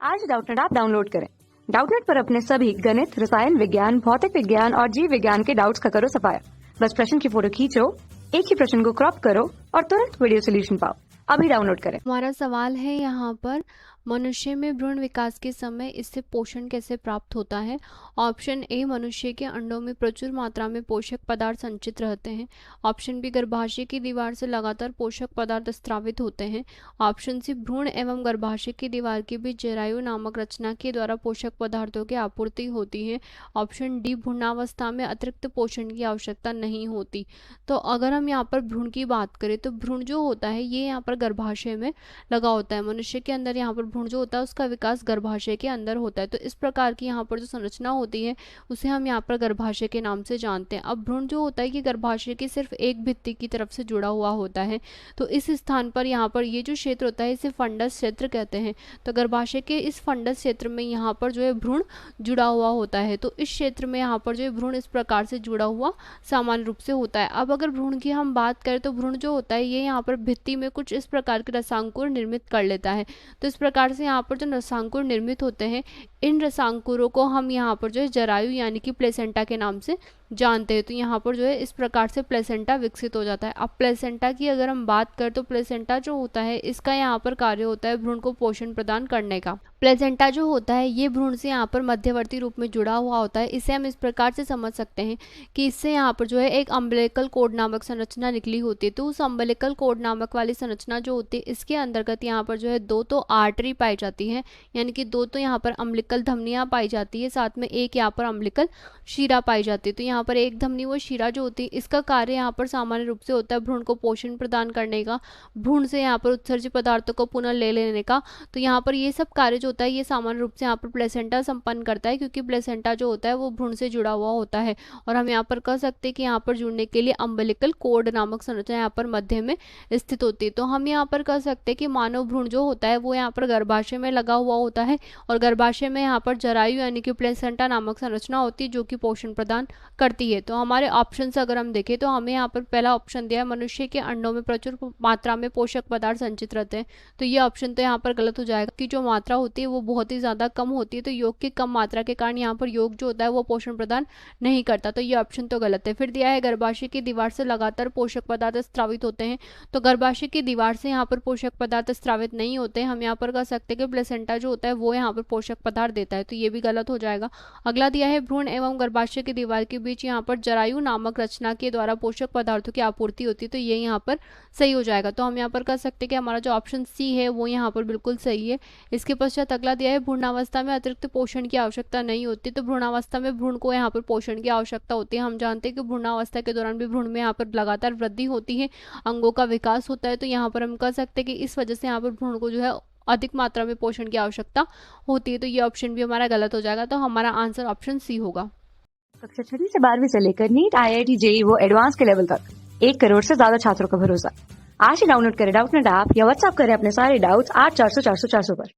आज Doubtnut app download करें। Doubtnut पर अपने सभी गणित, रसायन विज्ञान, भौतिक विज्ञान और जीव विज्ञान के डाउट्स का करो सफाया। बस प्रश्न की फोटो खींचो, एक ही प्रश्न को क्रॉप करो और तुरंत वीडियो सोल्यूशन पाओ। अभी डाउनलोड करें। हमारा सवाल है यहाँ पर, मनुष्य में भ्रूण विकास के समय इससे पोषण कैसे प्राप्त होता है। ऑप्शन ए, मनुष्य के अंडों में प्रचुर मात्रा में पोषक पदार्थ संचित रहते हैं। ऑप्शन बी, गर्भाशय की दीवार से लगातार पोषक पदार्थ स्रावित होते हैं। ऑप्शन सी, भ्रूण एवं गर्भाशय की दीवार के बीच जरायु नामक रचना के द्वारा पोषक पदार्थों की आपूर्ति होती है। ऑप्शन डी, भ्रूणावस्था में अतिरिक्त पोषण की आवश्यकता नहीं होती। तो अगर हम यहाँ पर भ्रूण की बात करें तो भ्रूण जो होता है ये यहाँ पर गर्भाशय में लगा होता है। मनुष्य के अंदर यहाँ पर भ्रूण जो होता है उसका विकास गर्भाशय के अंदर होता है। तो इस प्रकार की यहाँ पर जो संरचना होती है उसे हम यहाँ पर गर्भाशय के नाम से जानते हैं। अब भ्रूण जो होता है कि गर्भाशय की सिर्फ एक भित्ति की तरफ से जुड़ा हुआ होता है। तो इस स्थान पर यहाँ पर ये जो क्षेत्र होता है इसे फंडस क्षेत्र कहते हैं। तो गर्भाशय के इस फंडस क्षेत्र में यहाँ पर जो है भ्रूण जुड़ा हुआ होता है। तो इस क्षेत्र में यहाँ पर जो है भ्रूण इस प्रकार से जुड़ा हुआ सामान्य रूप से होता है। अब अगर भ्रूण की हम बात करें तो भ्रूण जो होता है ये यहाँ पर भित्ति में कुछ इस प्रकार के रसांकुर निर्मित कर लेता है। तो इस प्रकार से यहाँ पर जो रसांकुर निर्मित होते हैं इन रसांकुरों को हम यहाँ पर जो है जरायु यानी कि प्लेसेंटा के नाम से जानते हैं। तो यहाँ पर जो है इस प्रकार से प्लेसेंटा विकसित हो जाता है। अब प्लेसेंटा की अगर हम बात करें तो प्लेसेंटा जो होता है इसका यहाँ पर कार्य होता है भ्रूण को पोषण प्रदान करने का। प्लेसेंटा जो होता है ये भ्रूण से यहाँ पर मध्यवर्ती रूप में जुड़ा हुआ होता है। इसे हम इस प्रकार से समझ सकते हैं कि इससे यहाँ पर जो है एक अम्बिलिकल कोड नामक संरचना निकली होती है। तो उस अम्बिलिकल कोड नामक वाली संरचना जो होती है इसके अंतर्गत यहाँ पर जो है दो तो आर्टरी पाई जाती है, यानी कि दो तो यहाँ पर अम्बिलिकल धमनियाँ पाई जाती है, साथ में एक यहाँ पर अम्बिलिकल शिरा पाई जाती है। तो यहाँ पर एक धमनी व शिरा जो होती है इसका कार्य यहाँ पर सामान्य रूप से होता है भ्रूण को पोषण प्रदान करने का, भ्रूण से यहाँ पर उत्सर्जित पदार्थों को पुनः ले लेने का। तो यहाँ पर ये सब कार्य जो होता है ये सामान्य रूप से यहाँ पर प्लेसेंटा संपन्न करता है, क्योंकि प्लेसेंटा जो होता है वो भ्रूण से जुड़ा हुआ होता है। और हम यहाँ पर कह सकते हैं कि यहाँ पर जुड़ने के लिए अम्बिलिकल कोड नामक संरचना यहाँ पर मध्य में स्थित होती है। तो हम यहाँ पर कह सकते हैं कि मानव भ्रूण जो होता है वो यहाँ पर गर्भाशय में लगा हुआ होता है और गर्भाशय में यहाँ पर जरायु यानी कि प्लेसेंटा नामक संरचना होती है जो कि पोषण प्रदान करती है। तो हमारे ऑप्शन से अगर हम देखें तो हमें यहाँ पर पहला ऑप्शन दिया है, मनुष्य के अंडों में प्रचुर मात्रा में पोषक पदार्थ संचित रहते हैं। तो ये ऑप्शन तो यहाँ पर गलत हो जाएगा कि जो मात्रा होती है वो बहुत ही ज़्यादा कम होती है। तो योग की कम मात्रा के कारण यहाँ पर योग जो होता है वो पोषण प्रदान नहीं करता। तो ये ऑप्शन तो गलत है। फिर दिया है गर्भाशय की दीवार से लगातार पोषक पदार्थ स्रावित होते हैं। तो गर्भाशय की दीवार से यहाँ पर पोषक पदार्थ स्रावित नहीं होते। हम यहाँ पर कह सकते हैं कि प्लेसेंटा जो होता है वो यहाँ पर पोषक पदार्थ देता है। तो ये भी गलत हो जाएगा। अगला दिया है, भ्रूण एवं गर्भाशय की दीवार के बीच यहाँ पर जरायु नामक रचना के द्वारा पोषक पदार्थों की आपूर्ति होती है। तो ये यहाँ पर सही हो जाएगा। तो हम यहाँ पर कह सकते हैं कि हमारा जो ऑप्शन सी है वो यहाँ पर बिल्कुल सही है। इसके पश्चात अगला दिया है, भ्रूणावस्था में अतिरिक्त पोषण की आवश्यकता नहीं होती। तो भ्रूणावस्था में भ्रूण को यहाँ पर पोषण की आवश्यकता होती है। हम जानते हैं कि भ्रूणावस्था के दौरान भी भ्रूण में यहाँ पर लगातार वृद्धि होती है, अंगों का विकास होता है। तो यहाँ पर हम कह सकते हैं कि इस वजह से यहाँ पर भ्रूण को जो है अधिक मात्रा में पोषण की आवश्यकता होती है। तो ये ऑप्शन भी हमारा गलत हो जाएगा। तो हमारा आंसर ऑप्शन सी होगा। कक्षा 6 से 12वीं से लेकर नीट, IIT, JEE वो एडवांस के लेवल तक 1 करोड़ से ज्यादा छात्रों का भरोसा। आज ही डाउनलोड करें डाउटनेट ऐप या व्हाट्सएप करें अपने सारे डाउट्स 8400 400 400 पर।